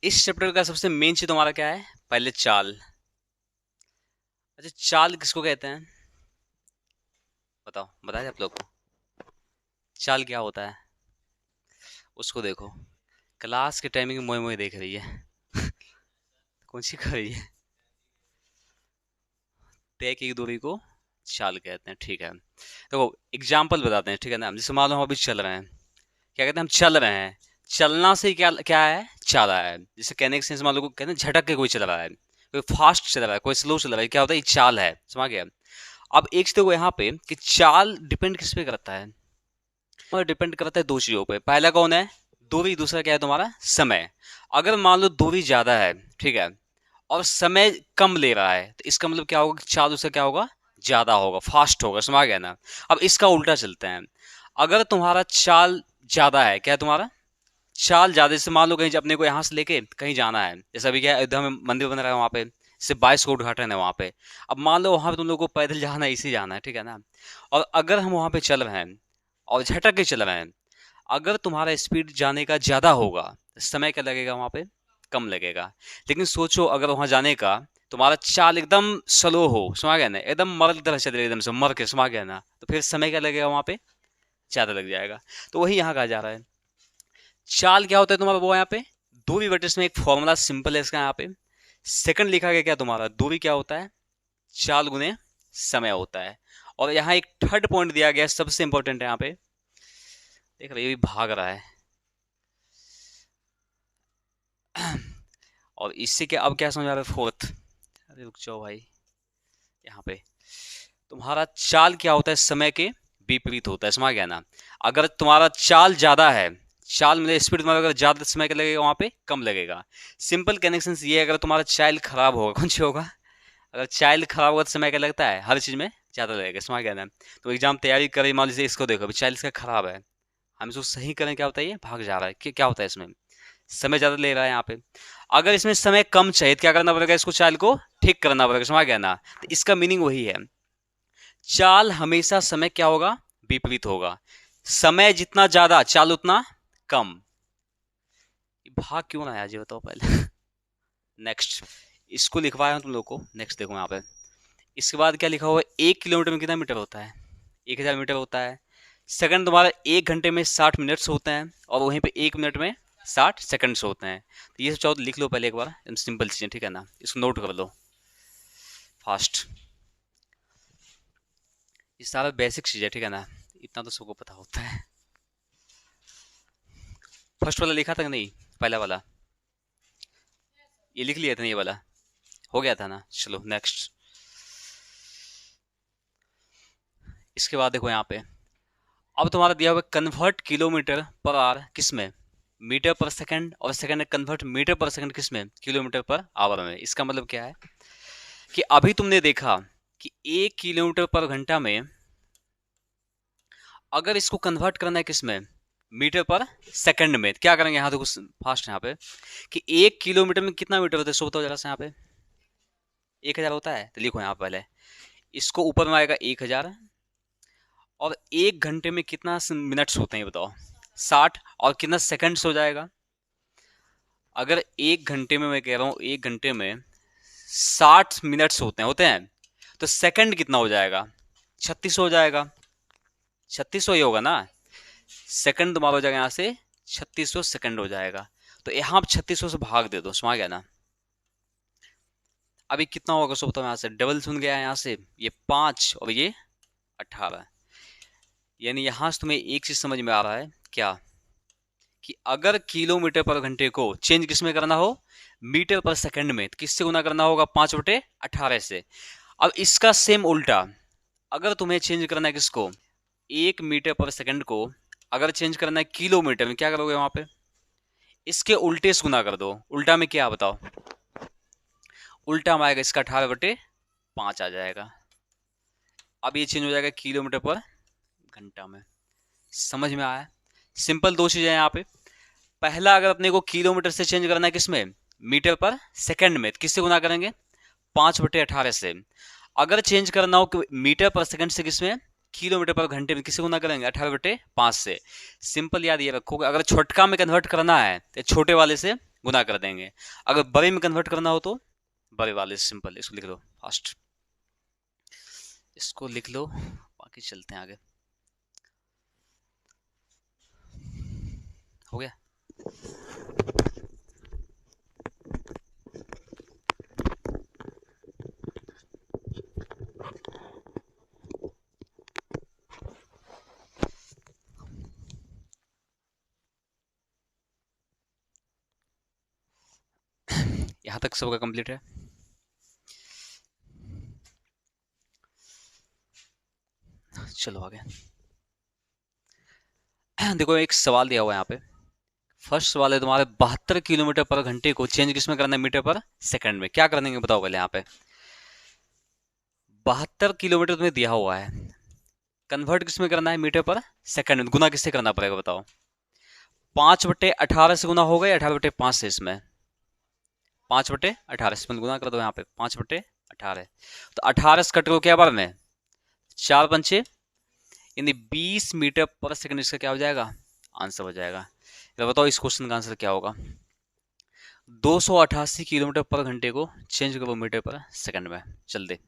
इस चैप्टर का सबसे मेन चीज तुम्हारा क्या है? पहले चाल। अच्छा, चाल किसको कहते हैं? बताओ, बताए आप लोग को चाल क्या होता है? उसको देखो, क्लास के टाइमिंग मोए मोए देख रही है। कौन सी कर रही है? तय की दूरी को चाल कहते हैं, ठीक है। देखो, एग्जाम्पल बताते हैं, ठीक है ना। जैसे मान लो हम अभी चल रहे हैं, क्या कहते हैं? हम चल रहे हैं। चलना से क्या क्या है? चल रहा है। जैसे कहने के सेंस मान लो कहते हैं झटक के कोई चल रहा है, कोई फास्ट चल रहा है, कोई स्लो चल रहा है, क्या होता है? ये चाल है। समझ गया? अब एक चीज देखो यहाँ पे कि चाल डिपेंड किस पे करता है? और डिपेंड करता है दो चीजों पे। पहला कौन है? दूरी। दूसरा क्या है तुम्हारा? समय। अगर मान लो दूरी ज्यादा है, ठीक है, और समय कम ले रहा है, तो इसका मतलब क्या होगा कि चाल उसका क्या होगा? ज्यादा होगा, फास्ट होगा। समझ गया ना? अब इसका उल्टा चलते हैं। अगर तुम्हारा चाल ज्यादा है, क्या है तुम्हारा? चाल ज्यादा। जैसे मान लो कहीं अपने को यहाँ से लेके कहीं जाना है, जैसे अभी क्या है, अयोध्या में मंदिर बन रहा है वहां पे, जैसे 22 का उद्घाटन है वहां पे। अब मान लो वहां पे तुम लोग को पैदल जाना है, इसी जाना है, ठीक है ना। और अगर हम वहां पे चल रहे हैं और झटक के चल रहे हैं, अगर तुम्हारा स्पीड जाने का ज्यादा होगा, समय क्या लगेगा वहां पे? कम लगेगा। लेकिन सोचो अगर वहां जाने का तुम्हारा चाल एकदम स्लो हो, समझ गया ना, एकदम मर की तरह चल रहे, एकदम से मर के, समझ गया ना, तो फिर समय क्या लगेगा वहां पे? ज्यादा लग जाएगा। तो वही यहाँ कहा जा रहा है। चाल क्या होता है तुम्हारा? वो यहाँ पे दूरी बटे इसमें एक फॉर्मूला सिंपल है इसका। यहाँ पे सेकंड लिखा गया, क्या तुम्हारा? दूरी क्या होता है? चाल गुने समय होता है। और यहाँ एक थर्ड पॉइंट दिया गया है, सबसे इंपॉर्टेंट है यहाँ पे। देख रहे, ये भी भाग रहा है। और इससे क्या, अब क्या समझ आ रहा है? फोर्थ। अरे रुक जाओ भाई। यहाँ पे तुम्हारा चाल क्या होता है? समय के विपरीत होता है। समझ गया ना? अगर तुम्हारा चाल ज्यादा है, चाल मतलब स्पीड तुम्हारा अगर ज्यादा समय का लगेगा, वहां पे कम लगेगा। सिंपल कनेक्शन ये है, अगर तुम्हारा चाइल्ड खराब होगा, कौन सी होगा? अगर चाइल्ड खराब होगा तो समय क्या लगता है? हर चीज में ज्यादा लगेगा। समझ गया ना? तो एग्जाम तैयारी करें, मान लीजिए इसको देखो, अभी चाइल्ड का खराब है, हम इसको सही करें, क्या होता है? ये भाग जा रहा है। क्या होता है इसमें? समय ज्यादा ले रहा है यहाँ पे। अगर इसमें समय कम चाहिए तो क्या करना पड़ेगा? इसको, चाइल्ड को ठीक करना पड़ेगा। समझ गया ना? तो इसका मीनिंग वही है, चाल हमेशा समय क्या होगा? विपरीत होगा। समय जितना ज्यादा, चाल उतना कम। भाग क्यों ना आया जी, बताओ पहले। नेक्स्ट, इसको लिखवाया हूं तुम लोग को। नेक्स्ट देखो यहाँ पे, इसके बाद क्या लिखा हुआ है? 1 किलोमीटर में कितना मीटर होता है? 1000 मीटर होता है। सेकंड तुम्हारा 1 घंटे में 60 मिनट्स होते हैं, और वहीं पे 1 मिनट में 60 सेकंड्स होते हैं। तो ये सब चाहो तो लिख लो पहले एक बार, सिंपल चीजें, ठीक है ना। इसको नोट कर लो फास्ट। ये सारा बेसिक चीज है, ठीक है ना, इतना तो सबको पता होता है। फर्स्ट वाला लिखा था कि नहीं? पहला वाला ये लिख लिया था ना, ये वाला हो गया था ना। चलो नेक्स्ट। इसके बाद देखो यहाँ पे, अब तुम्हारा दिया हुआ कन्वर्ट किलोमीटर पर आवर किस में? मीटर पर सेकंड। और सेकंड कन्वर्ट मीटर पर सेकंड किस में? किलोमीटर पर आवर में। इसका मतलब क्या है कि अभी तुमने देखा कि 1 किलोमीटर पर घंटा में, अगर इसको कन्वर्ट करना है किस में? मीटर पर सेकंड में, तो क्या करेंगे? यहाँ देखो फास्ट यहाँ पे कि 1 किलोमीटर में कितना मीटर होता है? सो बताओ जरा से। यहाँ पे 1000 होता है, तो लिखो यहाँ पहले, इसको ऊपर में आएगा 1000। और 1 घंटे में कितना मिनट्स होते हैं ये बताओ? 60। और कितना सेकंड्स हो जाएगा? अगर 1 घंटे में, मैं कह रहा हूँ 1 घंटे में 60 मिनट्स होते हैं तो सेकंड कितना हो जाएगा? 3600 हो जाएगा। 3600 ही होगा ना। सेकंड तुम्हारा हो जाएगा यहाँ से 3600 सेकंड हो जाएगा। तो यहाँ आप 3600 से भाग दे दो, समझ गया ना। अभी कितना होगा सो बताओ? यहाँ से डबल सुन गया है, यहाँ से ये 5 और ये 18। यानी यहाँ से तुम्हें एक चीज समझ में आ रहा है क्या? कि अगर किलोमीटर पर घंटे को चेंज किस में करना हो? मीटर पर सेकंड में, तो किससे गुना करना होगा? 5/18 से। अब इसका सेम उल्टा, अगर तुम्हें चेंज करना है किसको? 1 मीटर पर सेकंड को अगर चेंज करना है किलोमीटर में, क्या करोगे वहां पे? इसके उल्टे से गुना कर दो। उल्टा में क्या बताओ? उल्टा में आएगा इसका 18/5 आ जाएगा। अब ये चेंज हो जाएगा किलोमीटर पर घंटा में। समझ में आया? सिंपल दो चीजें हैं यहाँ पे। पहला, अगर अपने को किलोमीटर से चेंज करना है किसमें? मीटर पर सेकंड में, तो किससे गुना करेंगे? 5/18 से। अगर चेंज करना हो मीटर पर सेकंड से किसमें? किलोमीटर पर घंटे में, किससे गुना करेंगे? 18/5 से। सिंपल याद ये रखोगे, अगर छोटका में कन्वर्ट करना है तो छोटे वाले से गुना कर देंगे। अगर बड़े में कन्वर्ट करना हो तो बड़े वाले से सिंपल, इसको लिख लो फास्ट, इसको लिख लो, बाकी चलते हैं आगे। हो गया। यहां तक सबका कंप्लीट है। चलो आगे। देखो एक सवाल दिया हुआ है यहाँ पे। फर्स्ट सवाल है तुम्हारे 72 किलोमीटर पर घंटे को चेंज किसमें करना है, मीटर पर सेकंड में। क्या करने बताओ पहले। यहाँ पे 72 किलोमीटर तुम्हें दिया हुआ है, कन्वर्ट किसमें करना है, मीटर पर सेकंड में। गुना किससे करना पड़ेगा बताओ। 5/18 से गुना हो गया, 18/5 से। इसमें 5/18 से गुना कर दो यहाँ पे, 5/18। तो 18 से कट को क्या बार में, 4 पंचे, यानी 20 मीटर पर सेकंड। इसका क्या हो जाएगा, आंसर हो जाएगा। तो बताओ इस क्वेश्चन का आंसर क्या होगा। 288 किलोमीटर पर घंटे को चेंज करो मीटर पर सेकंड में। चल दे।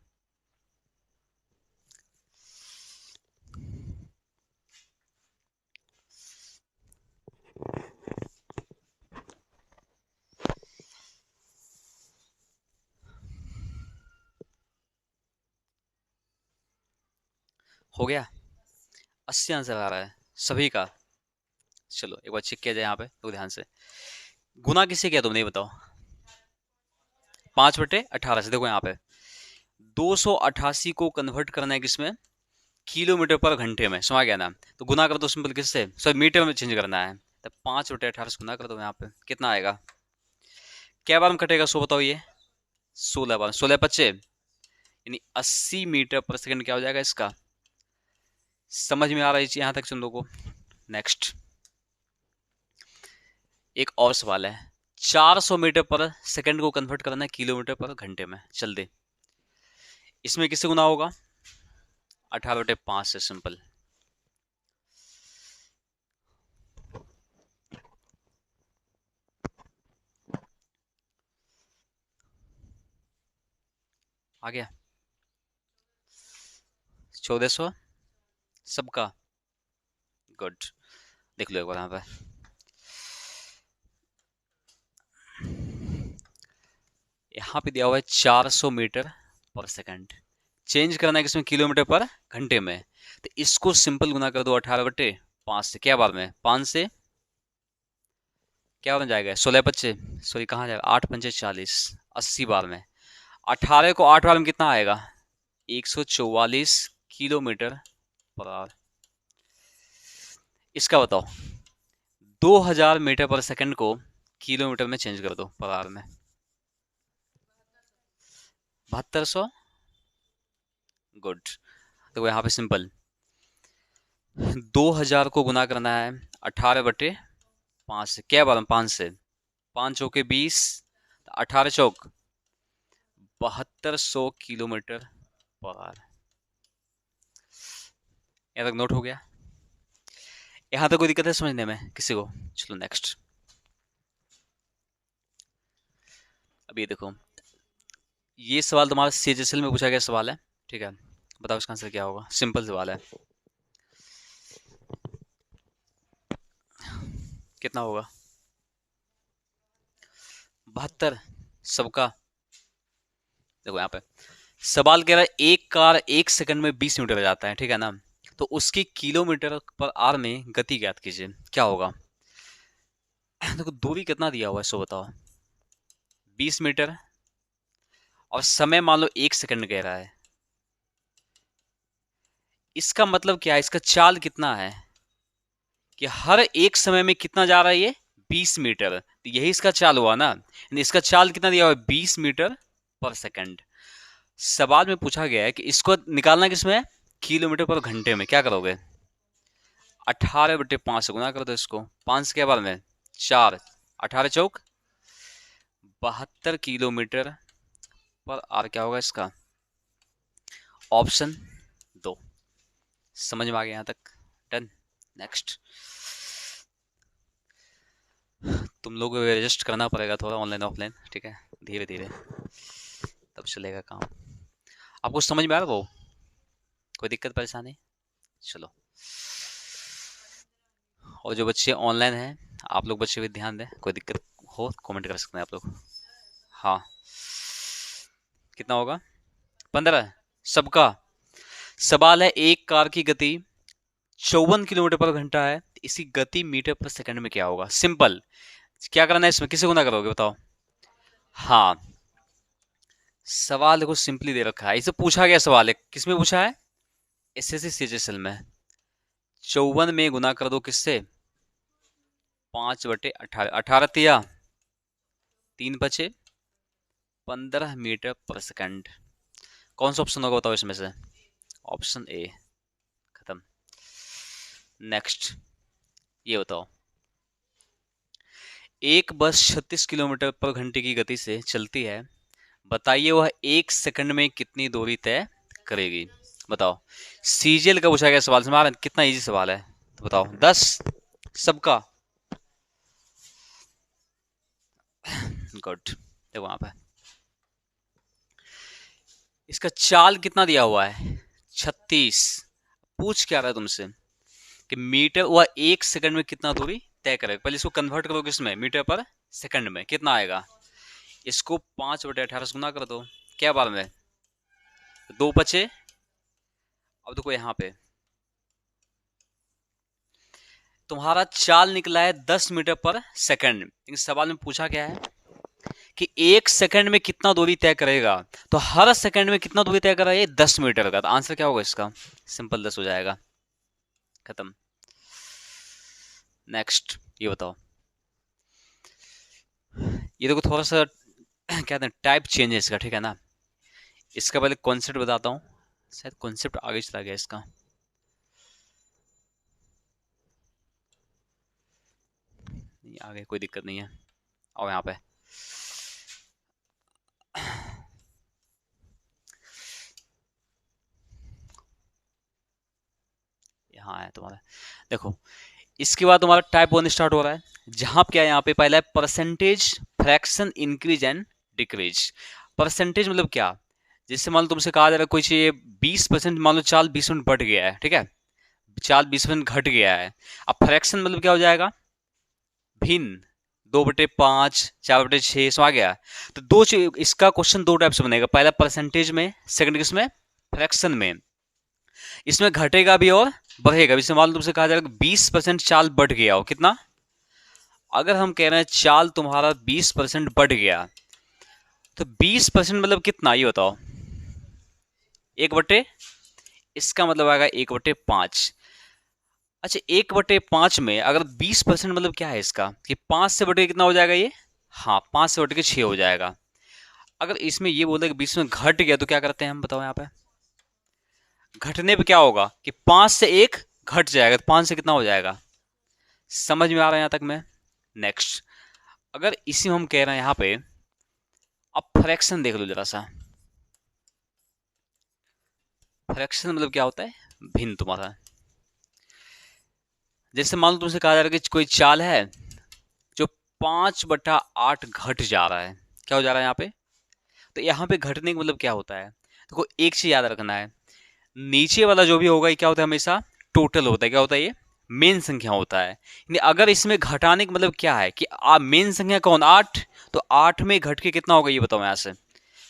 हो गया। 80 आंसर आ रहा है सभी का। चलो एक बार चेक किया जाए यहाँ पे तो ध्यान से। गुना किससे किया तुमने ये बताओ। 5/18 से। देखो यहाँ पे 288 को कन्वर्ट करना है किसमें, किलोमीटर पर घंटे में। समझ गया ना। तो गुना कर दो सिंपल किससे, सॉरी मीटर में चेंज करना है। तो 5/18 से गुना कर दो यहाँ पे, कितना आएगा, क्या बार में कटेगा सो बताओ ये, 16 बार। 16×5 यानी 80 मीटर पर सेकंड क्या हो जाएगा इसका। समझ में आ रहा है यहाँ तक सुन लोगों को। नेक्स्ट एक और सवाल है। 400 मीटर पर सेकंड को कन्वर्ट करना है किलोमीटर पर घंटे में। चल दे। इसमें किससे गुना होगा, 18/5 से। सिंपल। आ गया 1400 सबका। गुड। देख लो एक बार यहाँ पे। यहाँ पे दिया हुआ है 400 मीटर पर सेकंड, चेंज करना है किसमें, किलोमीटर पर घंटे में। तो इसको सिंपल गुना कर दो 18/5 से। क्या बार में, 5 से क्या बन जाएगा, 16×5, सॉरी कहाँ जाएगा, 8×5 40, 80 बार में। 18 को 8 बार में कितना आएगा, 144 किलोमीटर पर आवर। इसका बताओ 2000 मीटर पर सेकंड को किलोमीटर में चेंज कर दो पर आवर में। 7200। गुड। तो यहाँ पे सिंपल 2000 को गुना करना है 18/5 से। क्या बार में, 5 से। 5 चौके 20, 18 चौक 7200 किलोमीटर पर आवर। यहाँ तक नोट हो गया। यहाँ तक कोई दिक्कत है समझने में किसी को। चलो नेक्स्ट। अब ये देखो, ये सवाल तुम्हारा CHSL में पूछा गया सवाल है, ठीक है। बताओ इसका आंसर क्या होगा। सिंपल सवाल है। कितना होगा, 72 सबका। देखो यहाँ पे सवाल कह रहा है एक कार 1 सेकंड में 20 मीटर जाता है, ठीक है ना। तो उसकी किलोमीटर पर आवर में गति ज्ञात कीजिए, क्या होगा। देखो दूरी कितना दिया हुआ है सो बताओ, 20 मीटर, और समय मान लो 1 सेकंड कह रहा है। इसका मतलब क्या है, इसका चाल कितना है कि हर एक समय में कितना जा रहा है ये, 20 मीटर। तो यही इसका चाल हुआ ना। इसका चाल कितना दिया हुआ है, 20 मीटर पर सेकंड। सवाल में पूछा गया है कि इसको निकालना किसमें, किलोमीटर पर घंटे में। क्या करोगे, 18/5 से गुना कर दो इसको। 5 के बार में 4, 18 चौक 72 किलोमीटर पर आर। क्या होगा इसका, ऑप्शन 2। समझ में आ गया यहाँ तक। डन। नेक्स्ट। तुम लोगों को एडजस्ट करना पड़ेगा थोड़ा, ऑनलाइन ऑफलाइन, ठीक है, धीरे धीरे तब चलेगा काम। आपको समझ में आ रहा वो, कोई दिक्कत परेशानी? चलो, और जो बच्चे ऑनलाइन हैं, आप लोग बच्चे भी ध्यान दें, कोई दिक्कत हो कमेंट कर सकते हैं आप लोग। हाँ, कितना होगा? 15 सबका। सवाल है, एक कार की गति 54 किलोमीटर पर घंटा है, इसी गति मीटर पर सेकंड में क्या होगा? सिंपल, क्या करना है इसमें, किसे गुना करोगे बताओ? हाँ, सवाल देखो सिंपली दे रखा है, इसे पूछा गया सवाल है, किसमें पूछा है? एसएससी सीजीएल में। 54 में गुना कर दो किससे? 5/18, 18 तिया 3 बचे 15 मीटर पर सेकंड। कौन सा ऑप्शन होगा बताओ इसमें से? Option A. खत्म। नेक्स्ट, ये बताओ, एक बस 36 किलोमीटर पर घंटे की गति से चलती है, बताइए वह एक सेकंड में कितनी दूरी तय करेगी? बताओ, सीजीएल का पूछा गया सवाल, समझ रहे हैं? कितना इजी सवाल है, तो बताओ। 10 सबका। गुड। देखो वहां पे इसका चाल कितना दिया हुआ है? 36। पूछ क्या रहा है तुमसे कि मीटर, वह एक सेकंड में कितना दूरी तय करेगा। पहले इसको कन्वर्ट करो किसमें, मीटर पर सेकंड में, कितना आएगा? इसको 5/18 से गुना कर दो, क्या बार में 2 बचे। अब देखो यहाँ पे तुम्हारा चाल निकला है 10 मीटर पर सेकंड, लेकिन सवाल में पूछा क्या है कि एक सेकंड में कितना दूरी तय करेगा, तो हर सेकंड में कितना दूरी तय कर रहा है? 10 मीटर का। तो आंसर क्या होगा इसका? सिंपल 10 हो जाएगा। खत्म। नेक्स्ट, ये बताओ, ये देखो थोड़ा सा कहते हैं टाइप चेंज है इसका, ठीक है ना? इसका पहले कॉन्सेप्ट बताता हूँ, शायद कॉन्सेप्ट आगे चला गया इसका। आगे कोई दिक्कत नहीं है। और यहाँ पे यहाँ है तुम्हारा, देखो इसके बाद तुम्हारा टाइप 1 स्टार्ट हो रहा है, जहां क्या है, यहाँ पे पहला है percentage fraction increase and decrease. Percentage मतलब क्या? जिससे मान लो तुमसे कहा जा रहा है कोई चीज 20%, मान लो चाल 20% बढ़ गया है, ठीक है, चाल 20% घट गया है। अब फ्रैक्शन मतलब क्या हो जाएगा? भिन्न। 2/5, 4/6, समझ आ गया? तो इसका क्वेश्चन दो टाइप से बनेगा, पहला परसेंटेज में, सेकंड किसमें? फ्रैक्शन में। इसमें घटेगा भी और बढ़ेगा भी। जैसे मान लो तुमसे कहा जाएगा 20% चाल बढ़ गया हो, कितना? अगर हम कह रहे हैं चाल तुम्हारा 20% बढ़ गया, तो 20% मतलब कितना, ये बताओ? 1/, इसका मतलब आएगा 1/5। अच्छा, 1/5 में अगर 20% मतलब क्या है इसका, कि 5 से बढ़ के कितना हो जाएगा ये? हाँ, 5 से बढ़ के 6 हो जाएगा। अगर इसमें ये बोले कि 20 में घट गया, तो क्या करते हैं हम, बताओ? यहाँ पे घटने पे क्या होगा कि 5 से 1 घट जाएगा, तो 5 से कितना हो जाएगा? समझ में आ रहा है यहाँ तक में? नेक्स्ट, अगर इसी में हम कह रहे हैं यहाँ पे, अब फ्रैक्शन देख लो जरा सा। फ्रैक्शन मतलब क्या होता है? भिन्न तुम्हारा। जैसे मान लो तुमसे कहा जा रहा है कि कोई चाल है जो 5/8 घट जा रहा है, क्या हो जा रहा है यहाँ पे? तो यहाँ पे घटने का मतलब क्या होता है? देखो एक चीज याद रखना है, नीचे वाला जो भी होगा ये क्या होता है? हमेशा टोटल होता है। क्या होता है? ये मेन संख्या होता है। यानी अगर इसमें घटाने का मतलब क्या है कि मेन संख्या कौन? 8। तो 8 में घट के कितना होगा ये बताओ यहाँ से?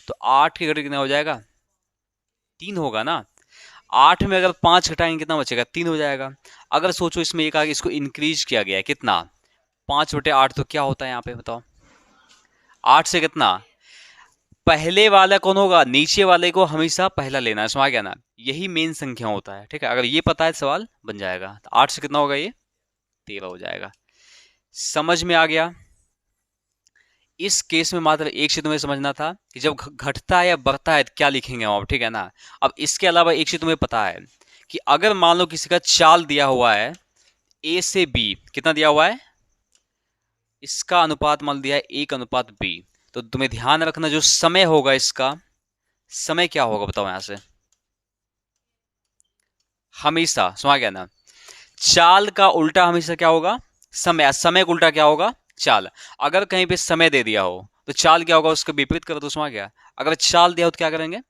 तो 8 के घट के कितना हो जाएगा? 3 होगा ना। 8 में अगर 5 घटाएंगे कितना बचेगा? 3 हो जाएगा। अगर सोचो इसमें एक आगे इसको इंक्रीज किया गया है, कितना? 5/8, तो क्या होता है यहाँ पे बताओ? 8 से कितना? पहले वाला कौन होगा? नीचे वाले को हमेशा पहला लेना है, समझ गया ना? यही मेन संख्या होता है, ठीक है? अगर ये पता है सवाल बन जाएगा। तो 8 से कितना होगा ये? 13 हो जाएगा। समझ में आ गया? इस केस में मात्र एक चीज तुम्हें समझना था कि जब घटता है या बढ़ता है तो क्या लिखेंगे हम, ठीक है ना? अब इसके अलावा एक चीज तुम्हें पता है कि अगर मान लो किसी का चाल दिया हुआ है ए से बी, कितना दिया हुआ है? इसका अनुपात मान दिया है 1:b, तो तुम्हें ध्यान रखना जो समय होगा इसका, समय क्या होगा बताओ यहां से? हमेशा, समझ गया ना? चाल का उल्टा हमेशा क्या होगा? समय। समय का उल्टा क्या होगा? चाल। अगर कहीं पे समय दे दिया हो तो चाल क्या होगा, उसका विपरीत करो तो उसमें क्या। अगर चाल दिया हो तो क्या करेंगे,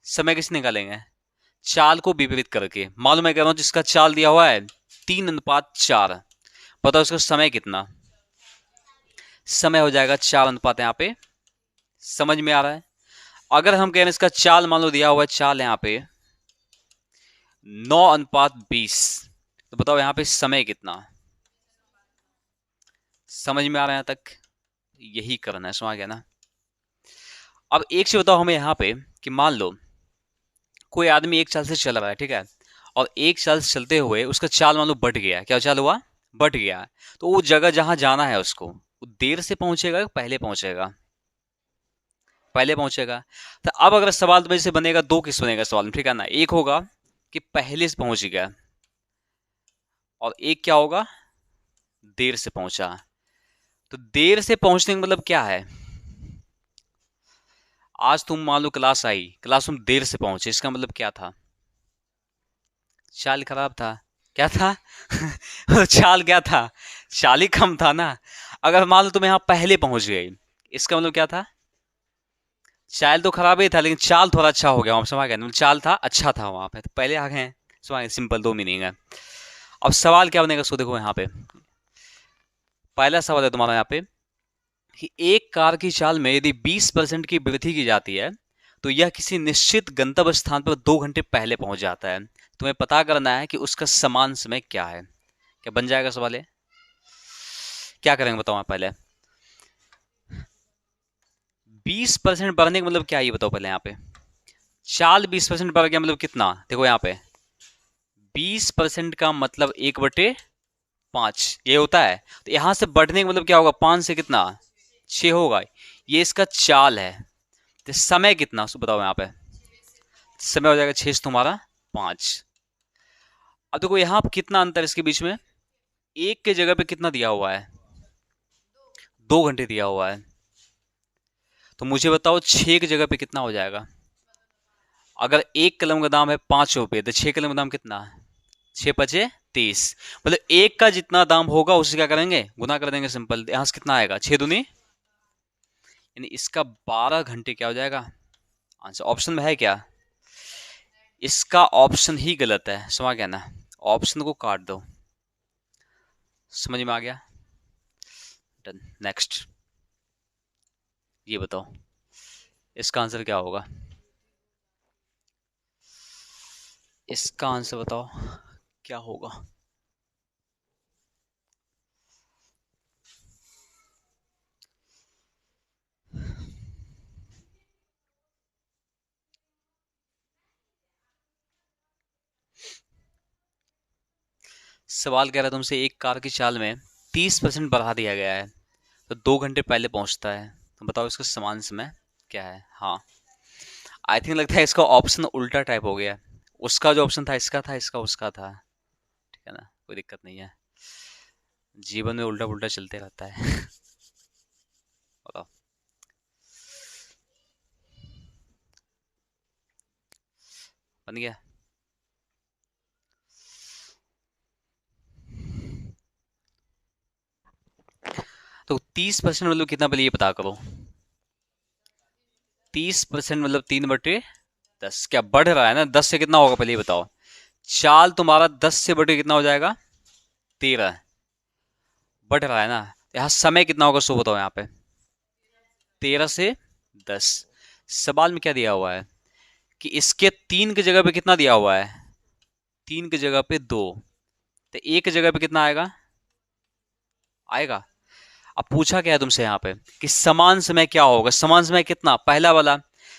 समय कैसे निकालेंगे, चाल को विपरीत करके। मालूम मैं कह रहा हूं जिसका चाल दिया हुआ है 3:4, बताओ उसका समय कितना, समय हो जाएगा 4 अनुपात यहाँ पे। समझ में आ रहा है। अगर हम कह रहे हैं इसका चाल मान लो दिया हुआ है, चाल यहाँ पे 9:20, तो बताओ यहाँ पे समय कितना। समझ में आ रहा है यहाँ तक, यही करना है, समझ गया ना। अब एक चीज बताओ हमें यहाँ पे कि मान लो कोई आदमी एक चाल से चल रहा है, ठीक है, और एक चाल से चलते हुए उसका चाल मान लो बढ़ गया, क्या चाल हुआ, बढ़ गया। तो वो जगह जहां जाना है उसको, वो देर से पहुंचेगा या पहले पहुंचेगा, पहले पहुंचेगा। तो अब अगर सवाल तुम्हें से बनेगा, दो किस बनेगा सवाल में, ठीक है ना। एक होगा कि पहले से पहुंच गया, और एक क्या होगा, देर से पहुंचा। तो देर से पहुंचने का मतलब क्या है, आज तुम मान लो क्लास आई, क्लास तुम देर से पहुंचे, इसका मतलब क्या था, चाल खराब था, क्या था चाल क्या था, चाल ही कम था ना। अगर मान लो तुम यहाँ पहले पहुंच गए, इसका मतलब क्या था, चाल तो खराब ही था लेकिन चाल थोड़ा अच्छा हो गया, हम समझ गए, मतलब चाल था अच्छा था वहां पे, तो पहले आ गए हैं, समझ गए, सिंपल, दो मीनिंग है। अब सवाल क्या बनेगा, सो देखो यहाँ पे पहला सवाल है तुम्हारा यहाँ पे कि एक कार की चाल में यदि 20% की वृद्धि की जाती है तो यह किसी निश्चित गंतव्य स्थान पर 2 घंटे पहले पहुंच जाता है। तुम्हें पता करना है कि उसका समान समय क्या है। क्या बन जाएगा सवाल है, क्या करेंगे बताओ आप पहले। 20% बढ़ने का मतलब क्या है ये बताओ पहले यहाँ पे। चाल 20% बढ़ गया मतलब कितना, देखो यहाँ पे 20% का मतलब 1/5 ये होता है। तो यहां से बढ़ने का मतलब क्या होगा, 5 से कितना 6 होगा। ये इसका चाल है। तो समय कितना उसको बताओ यहाँ पे, समय हो जाएगा 6 से तुम्हारा 5। अब देखो यहाँ पे कितना अंतर है इसके बीच में, एक के जगह पे कितना दिया हुआ है, 2 घंटे दिया हुआ है। तो मुझे बताओ 6 की जगह पे कितना हो जाएगा। अगर एक कलम का दाम है 5 रुपए, तो 6 कलम का दाम कितना है, 6×5 = 30। मतलब एक का जितना दाम होगा उसे क्या करेंगे, गुना कर देंगे, सिंपल। यहां से कितना आएगा, 6 दूनी, यानी इसका 12 घंटे क्या हो जाएगा आंसर। ऑप्शन में है क्या, इसका ऑप्शन ही गलत है, समझ गया ना। ऑप्शन को काट दो, समझ में आ गया। Done, next. ये बताओ इसका आंसर क्या होगा, इसका आंसर बताओ क्या होगा। सवाल कह रहा है तुमसे एक कार की चाल में 30% बढ़ा दिया गया है तो 2 घंटे पहले पहुंचता है, तो बताओ इसका समान समय क्या है। हाँ, आई थिंक लगता है इसका ऑप्शन उल्टा टाइप हो गया। उसका जो ऑप्शन था इसका था, इसका उसका था, ठीक है ना, कोई दिक्कत नहीं है, जीवन में उल्टा पुल्टा चलते रहता है बताओ। बन गया। तो 30% मतलब कितना, पहले ये पता करो। 30% मतलब 3/10, क्या बढ़ रहा है ना, 10 से कितना होगा पहले ये बताओ। चाल तुम्हारा 10 से बढ़ के कितना हो जाएगा, 13, बढ़ रहा है ना। यहाँ समय कितना होगा सो बताओ यहाँ पे, 13 से 10। सवाल में क्या दिया हुआ है कि इसके 3 की जगह पे कितना दिया हुआ है, 3 की जगह पे 2, तो 1 की जगह पे कितना आएगा, आएगा। अब पूछा क्या है तुमसे यहाँ पे कि समान समय क्या होगा, समान समय कितना, पहला वाला।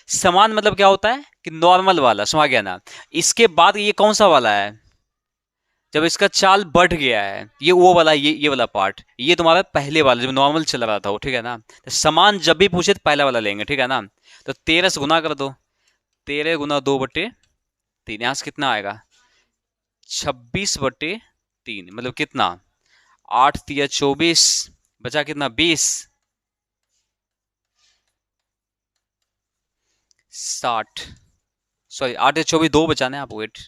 समान मतलब क्या होता है कि नॉर्मल वाला, समझ गया ना। इसके बाद ये कौन सा वाला है, जब इसका चाल बढ़ गया है, ये वो वाला, ये वाला पार्ट, ये तुम्हारा पहले वाला जब नॉर्मल चल रहा था वो, ठीक है ना। तो समान जब भी पूछे तो पहला वाला लेंगे, ठीक है ना। तो 13 से गुना कर दो, 13 × 2/3, यहां से कितना आएगा 26/3, मतलब कितना 8×3 = 24, बचा कितना 20, 60, सॉरी 8×4 = 2 बचाना है आपको, वेट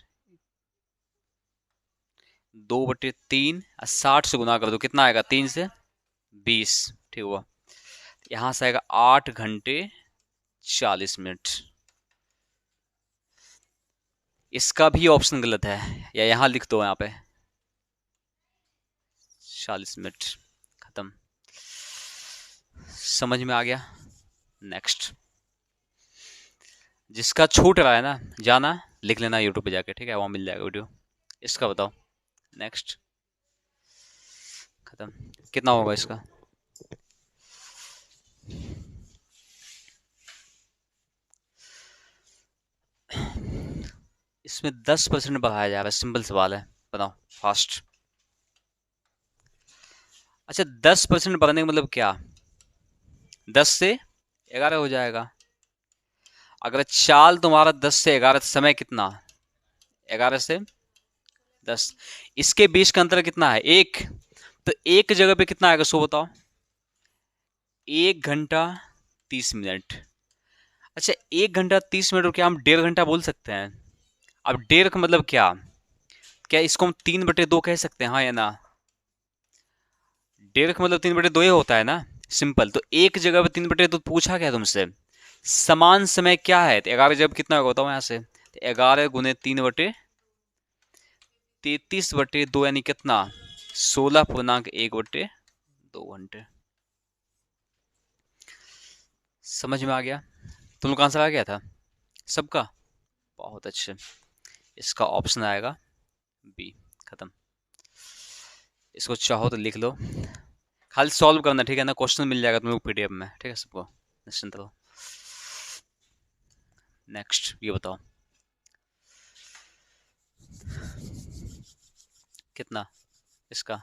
2/3 और 60 से गुना कर दो, कितना आएगा? 3 से 20, ठीक हुआ। यहां से आएगा 8 घंटे 40 मिनट। इसका भी ऑप्शन गलत है, या यहां लिख दो, यहाँ पे 40 मिनट, खत्म। समझ में आ गया? नेक्स्ट। जिसका छूट रहा है ना, जाना लिख लेना यूट्यूब पे जाके, ठीक है, वहां मिल जाएगा वीडियो। इसका बताओ। नेक्स्ट, खत्म। कितना होगा इसका? इसमें 10% बढ़ाया जा रहा है, सिंपल सवाल है, बताओ फास्ट। अच्छा, 10% बढ़ने का मतलब क्या? 10 से 11 हो जाएगा। अगर चाल तुम्हारा 10 से 11, समय कितना? 11 से 10, इसके बीच का अंतर कितना है? 1। तो एक जगह पे कितना आएगा, सो बताओ। 1 घंटा 30 मिनट। अच्छा, 1 घंटा 30 मिनट को क्या हम 1.5 घंटा बोल सकते हैं? अब 1.5 का मतलब क्या? क्या इसको हम 3/2 कह सकते हैं, हाँ या ना? 1.5 का मतलब 3/2 ही होता है ना, सिंपल। तो एक जगह पे 3/2 पूछा क्या तुमसे? समान समय क्या है? 11 जब कितना होगा बताओ यहाँ से? 11 गुने 3/33/2 यानी कितना? 16.1/2 घंटे। समझ में आ गया? तुम लोग का आंसर आ गया था सबका? बहुत अच्छे। इसका ऑप्शन आएगा बी, खत्म। इसको चाहो तो लिख लो, खाली सॉल्व करना, ठीक है ना? क्वेश्चन मिल जाएगा तुम लोग पीडीएफ में, ठीक है, सबको निश्चिंत रहो। नेक्स्ट, ये बताओ कितना इसका?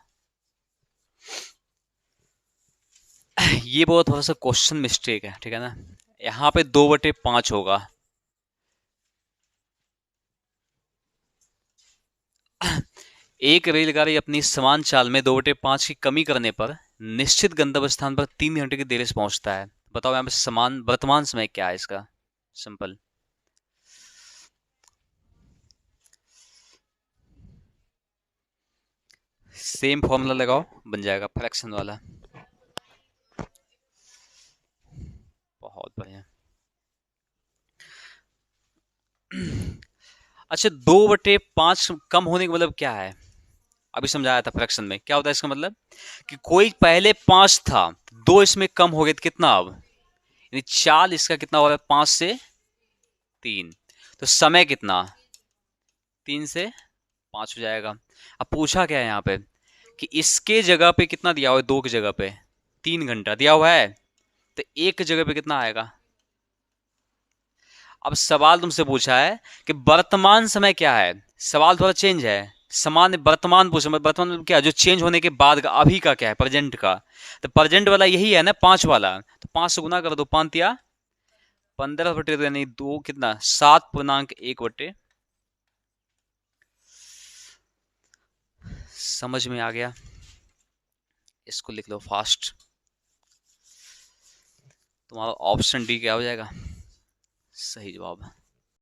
ये बहुत थोड़ा सा क्वेश्चन मिस्टेक है, ठीक है ना? यहाँ पे 2/5 होगा। एक रेलगाड़ी अपनी समान चाल में 2/5 की कमी करने पर निश्चित गंतव्य स्थान पर 3 घंटे की देरी से पहुंचता है। बताओ यहाँ पे समान वर्तमान समय क्या है इसका? सिंपल। सेम फॉर्मूला लगाओ, बन जाएगा फ्रैक्शन वाला। बहुत बढ़िया। अच्छा, 2/5 कम होने का मतलब क्या है? अभी समझाया था फ्रैक्शन में क्या होता है इसका मतलब, कि कोई पहले 5 था, 2 इसमें कम हो गए तो कितना अब? यानी चाल इसका कितना हो रहा है? 5 से 3। तो समय कितना? 3 से 5 हो जाएगा। अब पूछा क्या है यहाँ पे, कि इसके जगह पे कितना दिया हुआ है? 2 की जगह पे 3 घंटा दिया हुआ है, तो एक जगह पे कितना आएगा? अब सवाल तुमसे पूछा है कि वर्तमान समय क्या है, सवाल थोड़ा चेंज है। समान वर्तमान पूछा, वर्तमान मतलब क्या? जो चेंज होने के बाद का, अभी का क्या है, प्रेजेंट का। तो प्रेजेंट वाला यही है ना, 5 वाला। तो 5 से गुना कर दो, 5 या 15/2 यानी 2 कितना? 7.1/। समझ में आ गया? इसको लिख लो फास्ट। तुम्हारा ऑप्शन डी क्या हो जाएगा? सही जवाब।